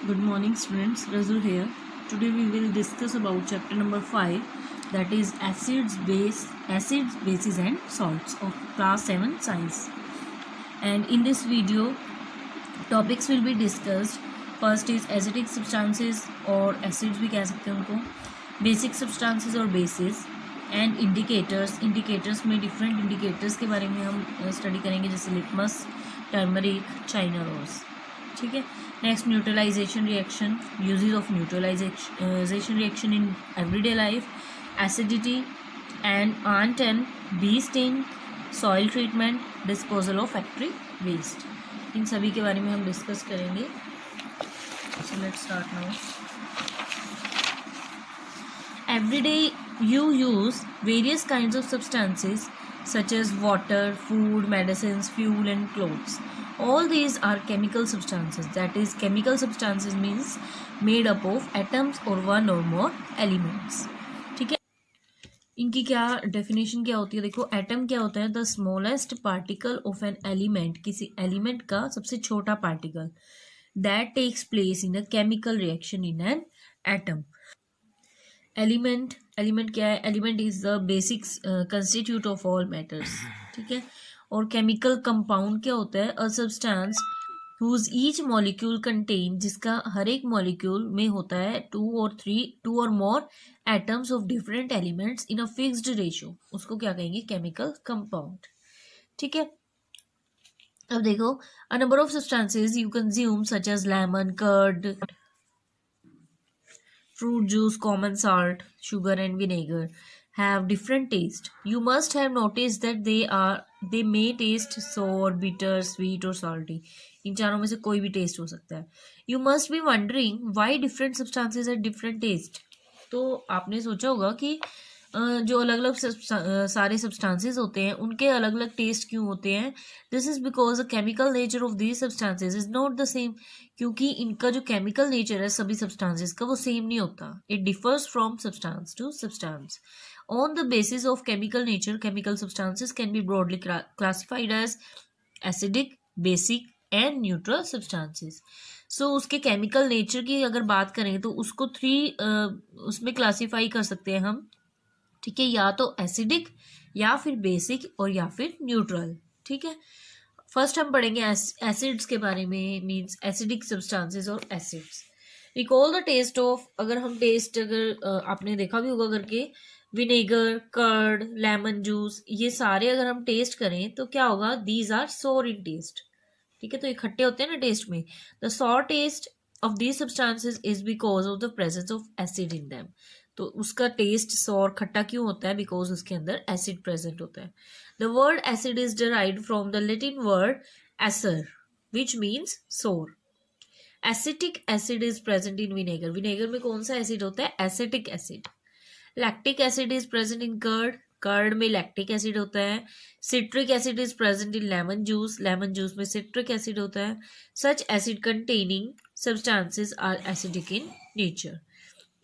Good morning students, Razul here. Today we will discuss about chapter number 5, that is acids, bases and salts of class 7 science. And in this video topics will be discussed. First is acidic substances or acids भी कह सकते हैं उनको, basic substances और bases and indicators में different indicators के बारे में हम study करेंगे, जैसे litmus, turmeric, china rose. ठीक है. Next neutralisation reaction, uses of neutralisation reaction in everyday life, acidity and ant and bee sting, soil treatment, disposal of factory waste, इन सभी के बारे में हम डिस्कस करेंगे. So let's start now. Everyday you use various kinds of substances such as water, food, medicines, fuel and clothes. All these are chemical substances. That is, chemical substances means made up of atoms or one or more elements. ठीक है. इनकी क्या definition क्या होती है? देखो, atom क्या होता है? The smallest particle of an element, किसी एलिमेंट का सबसे छोटा particle, that takes place in a chemical reaction in an atom. Element क्या है? Element is the basic constitute of all matters. ठीक है. और केमिकल कंपाउंड क्या होता है? A substance whose each molecule contain, जिसका हर एक मॉलिक्यूल में होता है two or more atoms of different elements in a fixed ratio, उसको क्या कहेंगे? Chemical compound. ठीक है. अब देखो, a number of substances you consume such as lemon, curd, fruit juice, common salt, sugar and vinegar have different taste. You must have noticed that they may taste sour, bitter, sweet or salty. इन चारों में से कोई भी test हो सकता है. You must be wondering why different substances have different taste. तो आपने सोचा होगा कि जो अलग अलग सारे सब्सटेंसेस होते हैं उनके अलग अलग टेस्ट क्यों होते हैं. This is because the chemical nature of these substances is not the same. क्योंकि इनका जो केमिकल नेचर है सभी सब्सटेंसेस का वो सेम नहीं होता. It differs from substance to substance. On the basis of chemical nature, chemical substances can be broadly classified as acidic, basic and neutral substances. So उसके केमिकल नेचर की अगर बात करें तो उसको उसमें क्लासीफाई कर सकते हैं हम. ठीक है. या तो एसिडिक, या फिर बेसिक, और या फिर न्यूट्रल. ठीक है. फर्स्ट हम पढ़ेंगे एसिड्स के बारे में, मींस एसिडिक सब्सटेंसेस और acids. Recall the taste of, अगर हम टेस्ट, अगर आपने देखा भी होगा करके, विनेगर, कर्ड, लेमन जूस, ये सारे अगर हम टेस्ट करें तो क्या होगा? दीज आर सोर इन टेस्ट. ठीक है. तो ये खट्टे होते हैं ना टेस्ट में. द सोर test of these substances is because of the presence of acid in them. तो उसका टेस्ट सौर खट्टा क्यों होता है? बिकॉज उसके अंदर एसिड प्रेजेंट होता है. The word acid is derived from the Latin word acer which means sour. Acetic acid is present in vinegar. Vinegar में कौन सा एसिड होता है? Acetic acid. Lactic acid is present in curd. Curd में lactic acid होता है. Citric acid is present in lemon juice. Lemon juice में citric acid होता है. Such acid containing substances are acidic in nature.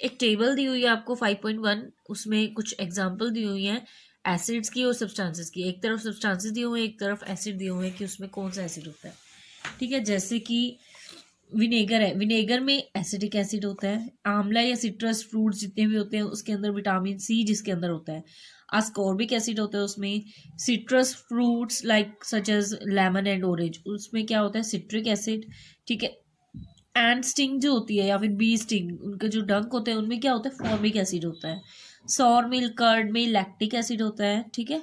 एक table दी हुई है आपको 5.1, उसमें कुछ एग्जाम्पल दी हुई हैं एसिड्स की और सब्सटेंसेस की. एक तरफ सब्सटेंसेस दिए हुए हैं, एक तरफ एसिड दिए हुए हैं कि उसमें कौन सा एसिड होता है. ठीक है. जैसे कि विनेगर है, विनेगर में एसिडिक एसिड होता है. आंवला या सिट्रस फ्रूट्स जितने भी होते हैं उसके अंदर विटामिन सी जिसके अंदर होता है. अस्कॉर्बिक एसिड होता है उसमें. Citrus fruits like such as lemon and orange, उसमें क्या होता है? Citric acid. ठीक है. एंड स्टिंग जो होती है या फिर बी स्टिंग, उनके जो डंक होते हैं उनमें क्या होता है? फॉर्मिक एसिड होता है. सॉर मिल्क, कर्ड में लैक्टिक एसिड होता है. ठीक है.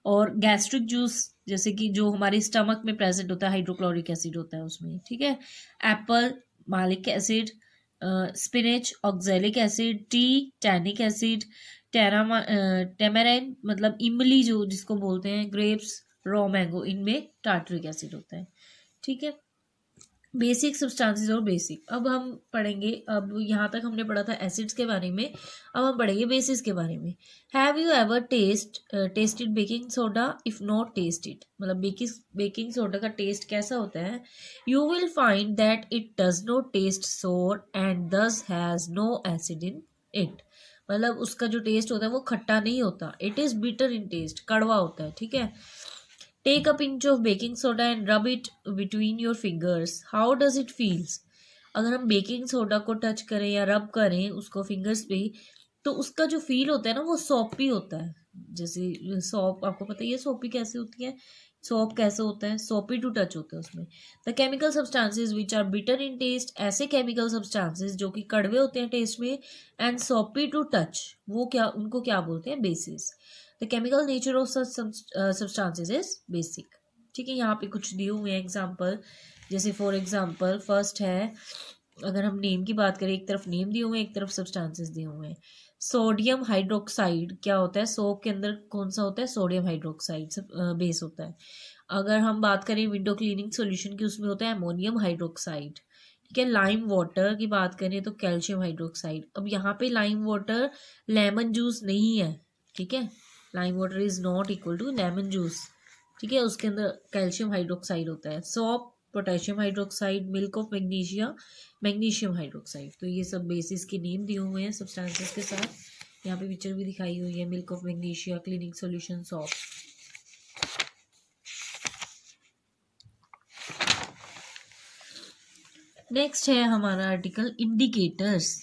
और गैस्ट्रिक जूस जैसे कि जो हमारे स्टमक में प्रेजेंट होता है, हाइड्रोक्लोरिक एसिड होता है उसमें. ठीक है. Apple, malic acid. Spinach, oxalic acid. Tea, tannic acid. Tamarind मतलब इमली जो जिसको बोलते हैं. ग्रेप्स, रॉ मैंगो, इनमें टार्टरिक एसिड होता है. ठीक है. बेसिक सब्सटेंसेस और बेसिक. अब हम पढ़ेंगे, अब यहाँ तक हमने पढ़ा था एसिड्स के बारे में, अब हम पढ़ेंगे बेसिस के बारे में. Have you ever tasted baking soda? If not tasted, मतलब बेकिंग सोडा का टेस्ट कैसा होता है? You will find that it does not taste sour and thus has no acid in it. मतलब उसका जो टेस्ट होता है वो खट्टा नहीं होता. It is bitter in taste, कड़वा होता है. ठीक है. Take a pinch of baking soda and rub it between your fingers. How does it feel? अगर हम बेकिंग सोडा को टच करें या रब करें उसको फिंगर्स पे, तो उसका जो फील होता है ना वो सॉपी होता है। जैसे सॉप, आपको पता ही है सॉपी कैसे होती है, सॉप कैसे होता है, सॉपी टू टच होता है उसमें। The chemical substances which are bitter in taste, ऐसे केमिकल सब्सटेंसेज जो कि कड़वे होते हैं टेस्ट में, एंड सॉपी टू टच, वो क्या, उनको क्या बोलते हैं, basis. The chemical nature of substances is basic. ठीक है, यहाँ पे कुछ दिए हुए हैं एग्जाम्पल, जैसे फॉर एग्जाम्पल फर्स्ट है, अगर हम नेम की बात करें, एक तरफ नेम दिए हुए हैं, एक तरफ सब्सटेंसेस दिए हुए हैं। सोडियम हाइड्रोक्साइड क्या होता है, सोप के अंदर कौन सा होता है, सोडियम हाइड्रोक्साइड से बेस होता है। अगर हम बात करें विंडो क्लीनिंग सॉल्यूशन की, उसमें होता है अमोनियम हाइड्रोक्साइड। ठीक है, लाइम वाटर की बात करें तो कैल्शियम हाइड्रोक्साइड। अब यहाँ पे लाइम वाटर लेमन जूस नहीं है, ठीक है, lime water is not equal to lemon juice. ठीक है, उसके अंदर कैल्शियम हाइड्रोक्साइड होता है। Shop potassium hydroxide, milk of magnesia magnesium hydroxide. तो ये सब बेसिस के नेम दिए हुए हैं सब्सटेंसेस के साथ। यहाँ पे पिक्चर भी दिखाई हुई है, milk of magnesia, cleaning solution, shop. Next है हमारा आर्टिकल इंडिकेटर्स।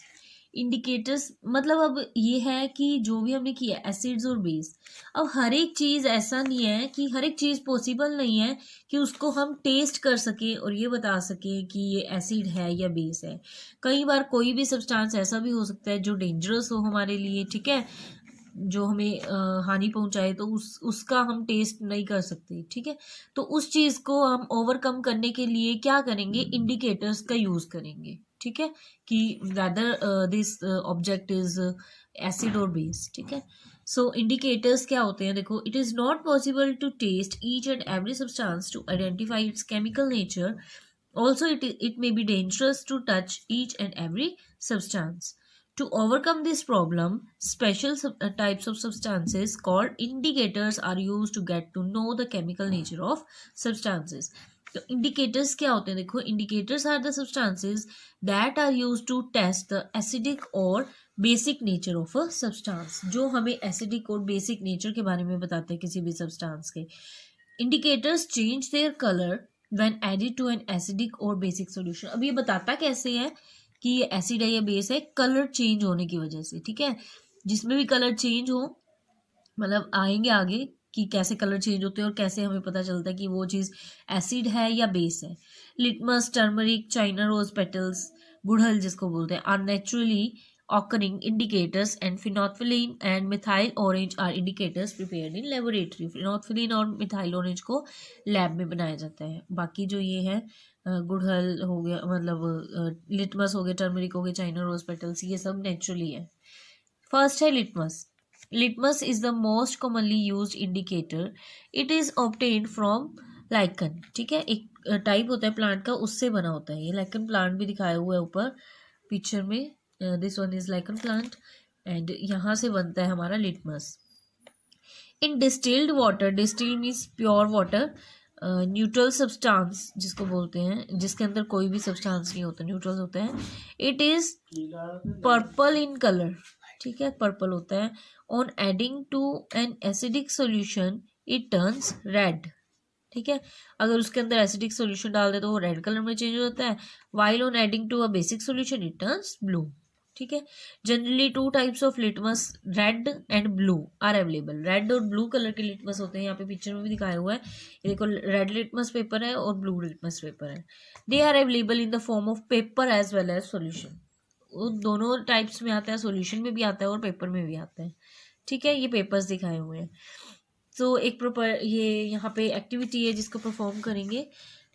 इंडिकेटर्स मतलब अब ये है कि जो भी हमने किया एसिड्स और बेस, अब हर एक चीज़ ऐसा नहीं है कि हर एक चीज़ पॉसिबल नहीं है कि उसको हम टेस्ट कर सके और ये बता सके कि ये एसिड है या बेस है। कई बार कोई भी सब्सटेंस ऐसा भी हो सकता है जो डेंजरस हो हमारे लिए, ठीक है, जो हमें हानि पहुंचाए, तो उसका हम टेस्ट नहीं कर सकते। ठीक है, तो उस चीज़ को हम ओवरकम करने के लिए क्या करेंगे, इंडिकेटर्स का यूज़ करेंगे। ठीक है, कि whether this object is acid or base. ठीक है, सो इंडिकेटर्स क्या होते हैं, देखो, it is not possible to test each and every substance to identify its chemical nature, also it may be dangerous to touch each and every substance. To overcome this problem, special types of substances called indicators are used to get to know the chemical nature of substances. तो indicators क्या होते हैं, देखो, indicators are the substances that are used to test the acidic or basic nature of a substance, जो हमें acidic और basic nature के बारे में बताते हैं किसी भी substance के। Indicators change their color when added to an acidic or basic solution. अब ये बताता कैसे है कि ये एसिड है या बेस है, कलर चेंज होने की वजह से। ठीक है, जिसमें भी कलर चेंज हो, मतलब आएंगे आगे कि कैसे कलर चेंज होते हैं और कैसे हमें पता चलता है कि वो चीज़ एसिड है या बेस है। Litmus, turmeric, China rose petals, गुड़हल जिसको बोलते हैं, are naturally occurring indicators, and phenolphthalein and methyl orange are indicators prepared in laboratory. phenolphthalein और methyl orange को लैब में बनाया जाता है। बाकी जो ये है गुड़हल हो गया, मतलब लिटमस हो गया, टर्मरिक हो गया, चाइना रोज पेटल्स, ये सब नेचुरली है। फर्स्ट है litmus. Litmus is the most commonly used indicator. It is obtained from lichen. ठीक है, एक टाइप होता है प्लांट का, उससे बना होता है। ये लाइकन प्लांट भी दिखाया हुआ है ऊपर पिक्चर में, this one is lichen plant, and यहाँ से बनता है हमारा litmus. In distilled water, distilled means pure water, neutral substance जिसको बोलते हैं, जिसके अंदर कोई भी सब्सटेंस नहीं होता, न्यूट्रल होता है। It is purple in colour. ठीक है, पर्पल होता है। On adding to an acidic solution it turns red. ठीक है, अगर उसके अंदर एसिडिक सोल्यूशन डाल दे तो वो रेड कलर में चेंज हो जाता है, while on adding to a basic solution it turns blue. ठीक है, generally 2 types of litmus, red and blue, are available. Red और ब्लू कलर के लिटमस होते हैं, यहाँ पे पिक्चर में भी दिखाया हुआ है। ये देखो, रेड लिटमस पेपर है और ब्लू लिटमस पेपर है। They are available in the form of paper as well as solution. वो दोनों टाइप्स में आता है, सॉल्यूशन में भी आता है और पेपर में भी आता है। ठीक है, ये पेपर्स दिखाए हुए हैं। तो एक प्रॉपर ये यहाँ पे एक्टिविटी है जिसको परफॉर्म करेंगे।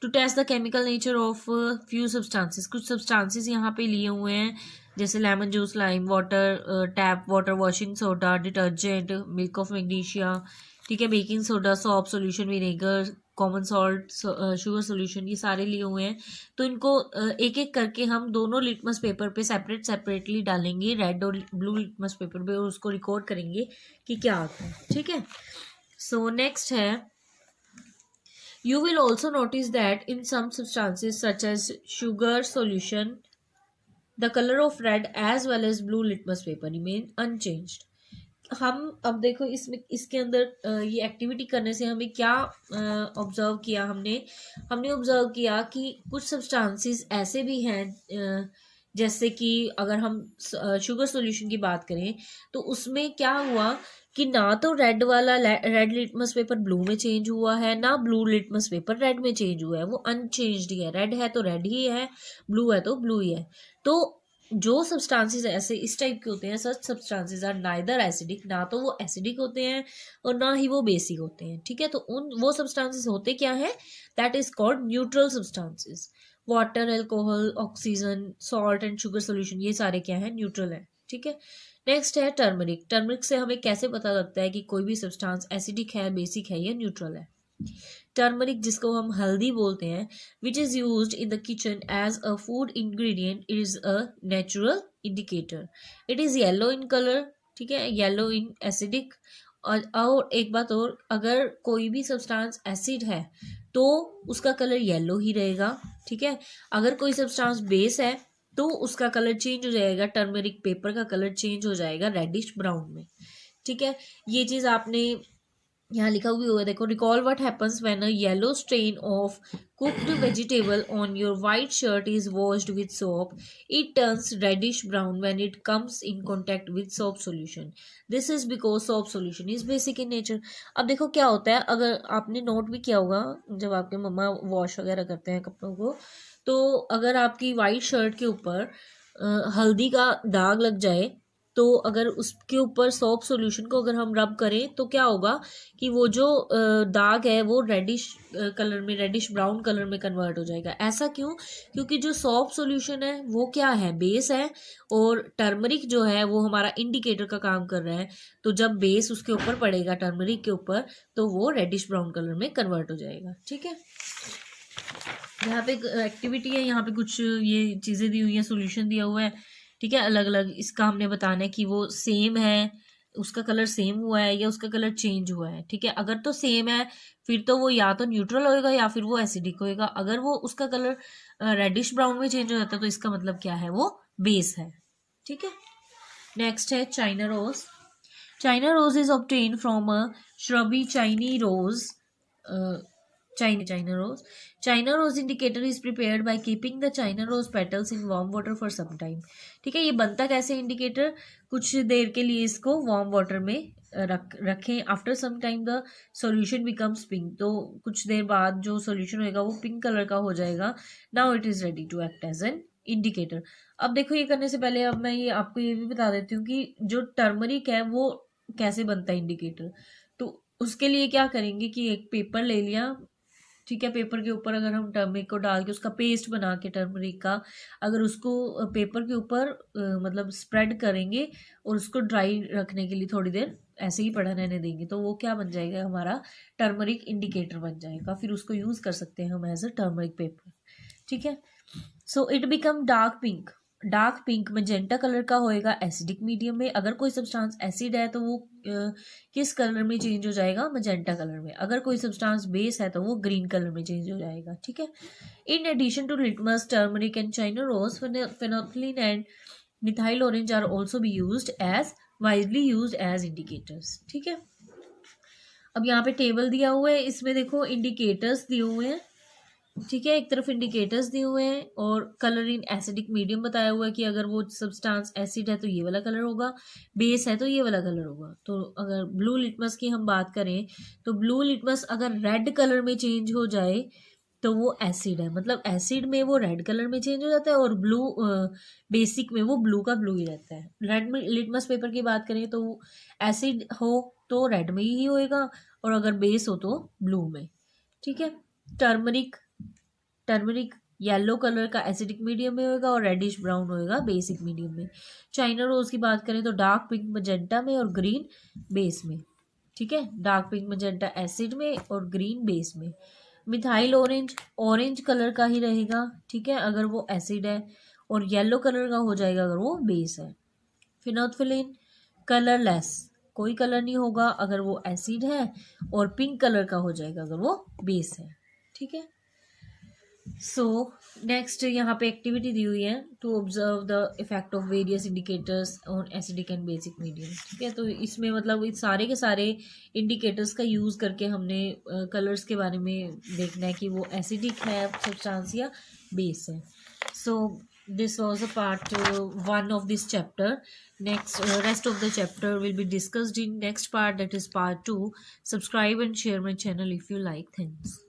To test the chemical nature of few substances, कुछ सब्सटेंसेस यहाँ पे लिए हुए हैं, जैसे lemon juice, lime water, tap water, washing soda, detergent, milk of magnesia, ठीक है, baking soda, soap solution, vinegar, common salt, sugar solution, ये सारे लिए हुए हैं। तो इनको एक एक करके हम दोनों लिटमस पेपर पे सेपरेटली डालेंगे, रेड और ब्लू लिटमस पेपर पे, और उसको रिकॉर्ड करेंगे कि क्या आता है। ठीक है, सो नेक्स्ट है, you will also notice that in some substances such as sugar solution, the color of red as well as blue litmus paper remain unchanged. हम अब देखो इसमें इसके अंदर ये एक्टिविटी करने से हमें क्या ऑब्जर्व किया हमने हमने ऑब्जर्व किया कि कुछ सब्सटेंसेस ऐसे भी हैं, जैसे कि अगर हम शुगर सॉल्यूशन की बात करें तो उसमें क्या हुआ कि ना तो रेड वाला रेड लिटमस पेपर ब्लू में चेंज हुआ है, ना ब्लू लिटमस पेपर रेड में चेंज हुआ है, वो अनचेंज्ड ही है। रेड है तो रेड ही है, ब्लू है तो ब्लू ही है। तो जो सब्सटेंसेस ऐसे इस टाइप के होते हैं, सच सब्सटेंसेस आर नाइदर एसिडिक, ना तो वो एसिडिक होते हैं और ना ही वो बेसिक होते हैं। ठीक है, तो उन वो सब्सटेंसेस होते क्या है, that is called neutral substances. Water, alcohol, oxygen, salt and sugar solution, ये सारे क्या है, न्यूट्रल है। ठीक है, नेक्स्ट है टर्मरिक। टर्मरिक से हमें कैसे पता लगता है कि कोई भी सब्सटेंस एसिडिक है, बेसिक है या न्यूट्रल है। टर्मरिक, जिसको हम हल्दी बोलते हैं, which is use in the kitchen as a food ingredient, is a natural indicator. It is yellow in colour, ठीक है, येलो इन एसिडिक। और एक बात और, अगर कोई भी सब्सटेंस एसिड है तो उसका कलर येलो ही रहेगा। ठीक है, अगर कोई सब्सटेंस बेस है तो उसका कलर चेंज हो जाएगा, टर्मरिक पेपर का कलर चेंज हो जाएगा रेडिश ब्राउन में। ठीक है, ये चीज़ आपने यहाँ लिखा हुआ होगा, देखो, recall what happens when a yellow stain of cooked vegetable on your white shirt is washed with soap, it turns reddish brown when it comes in contact with soap solution. This is because soap solution is basic in nature. अब देखो क्या होता है, अगर आपने note भी किया होगा, जब आपके मम्मा वॉश वगैरह करते हैं कपड़ों को, तो अगर आपकी वाइट शर्ट के ऊपर हल्दी का दाग लग जाए, तो अगर उसके ऊपर सोप सॉल्यूशन को अगर हम रब करें तो क्या होगा कि वो जो दाग है वो रेडिश कलर में, रेडिश ब्राउन कलर में कन्वर्ट हो जाएगा। ऐसा क्यों? क्योंकि जो सोप सॉल्यूशन है वो क्या है, बेस है, और टर्मरिक जो है वो हमारा इंडिकेटर का काम कर रहा है। तो जब बेस उसके ऊपर पड़ेगा, टर्मरिक के ऊपर, तो वो रेडिश ब्राउन कलर में कन्वर्ट हो जाएगा। ठीक है, यहाँ पे एक्टिविटी है, यहाँ पे कुछ ये चीज़ें दी हुई हैं, सोल्यूशन दिया हुआ है। ठीक है, अलग अलग इसका हमने बताना है कि वो सेम है, उसका कलर सेम हुआ है या उसका कलर चेंज हुआ है। ठीक है, अगर तो सेम है फिर तो वो या तो न्यूट्रल होएगा या फिर वो एसिडिक होएगा। अगर वो उसका कलर रेडिश ब्राउन में चेंज हो जाता है तो इसका मतलब क्या है, वो बेस है। ठीक है, नेक्स्ट है China rose. China rose is obtain from a shrubby Chinese rose, China rose. China rose indicator is prepared by keeping the China rose petals in warm water for some time. ठीक है, ये बनता कैसे indicator, कुछ देर के लिए इसको warm water में रखें। After some time the solution becomes pink, तो कुछ देर बाद जो सॉल्यूशन होएगा वो पिंक कलर का हो जाएगा। Now it is ready to act as an indicator. अब देखो, ये करने से पहले अब मैं ये आपको ये भी बता देती हूँ कि जो टर्मरिक है वो कैसे बनता है इंडिकेटर। तो उसके लिए क्या करेंगे कि एक पेपर ले लिया, ठीक है, पेपर के ऊपर अगर हम टर्मरिक को डाल के उसका पेस्ट बना के टर्मरिक का, अगर उसको पेपर के ऊपर मतलब स्प्रेड करेंगे और उसको ड्राई रखने के लिए थोड़ी देर ऐसे ही पड़ा रहने देंगे, तो वो क्या बन जाएगा, हमारा टर्मरिक इंडिकेटर बन जाएगा। फिर उसको यूज़ कर सकते हैं हम एज अ टर्मरिक पेपर। ठीक है, so it become dark pink. Dark pink magenta colour का होएगा एसिडिक मीडियम में। अगर कोई सब्सटेंस एसिड है तो वो किस कलर में चेंज हो जाएगा, मजेंटा कलर में। अगर कोई सब्सटेंस बेस है तो वो ग्रीन कलर में चेंज हो जाएगा। ठीक है, in addition to litmus, turmeric and China rose, phenolphthalein and methyl orange are also be used as widely used as indicators. ठीक है, अब यहाँ पे टेबल दिया हुआ है, इसमें देखो इंडिकेटर्स दिए हुए हैं। ठीक है, एक तरफ इंडिकेटर्स दिए हुए हैं और कलर इन एसिडिक मीडियम बताया हुआ है कि अगर वो सब्सटेंस एसिड है तो ये वाला कलर होगा, बेस है तो ये वाला कलर होगा। तो अगर ब्लू लिटमस की हम बात करें तो ब्लू लिटमस अगर रेड कलर में चेंज हो जाए तो वो एसिड है, मतलब एसिड में वो रेड कलर में चेंज हो जाता है, और ब्लू बेसिक में वो ब्लू का ब्लू ही रहता है। रेड में लिटमस पेपर की बात करें तो एसिड हो तो रेड में ही होएगा, और अगर बेस हो तो ब्लू में। ठीक है, टर्मरिक टर्मरिक येलो कलर का एसिडिक मीडियम में होगा और रेडिश ब्राउन होएगा बेसिक मीडियम में। चाइना रोज की बात करें तो डार्क पिंक मजेंटा में और ग्रीन बेस में। ठीक है, डार्क पिंक मजेंटा एसिड में और ग्रीन बेस में। मिथाइल ऑरेंज ऑरेंज कलर का ही रहेगा, ठीक है, अगर वो एसिड है, और येलो कलर का हो जाएगा अगर वो बेस है। फिनोल्फिन कलरलेस, कोई कलर नहीं होगा अगर वो एसिड है, और पिंक कलर का हो जाएगा अगर वो बेस है। ठीक है, सो नेक्स्ट यहाँ पे एक्टिविटी दी हुई है to observe the effect of various indicators on acidic and basic medium. ठीक है, तो इसमें मतलब इस सारे के सारे इंडिकेटर्स का यूज़ करके हमने कलर्स के बारे में देखना है कि वो एसिडिक है सब्सटेंस या बेस है। सो this was a part 1 of this chapter. Next rest of the chapter will be discussed in next part, that is part 2. Subscribe and share my channel if you like. Thanks.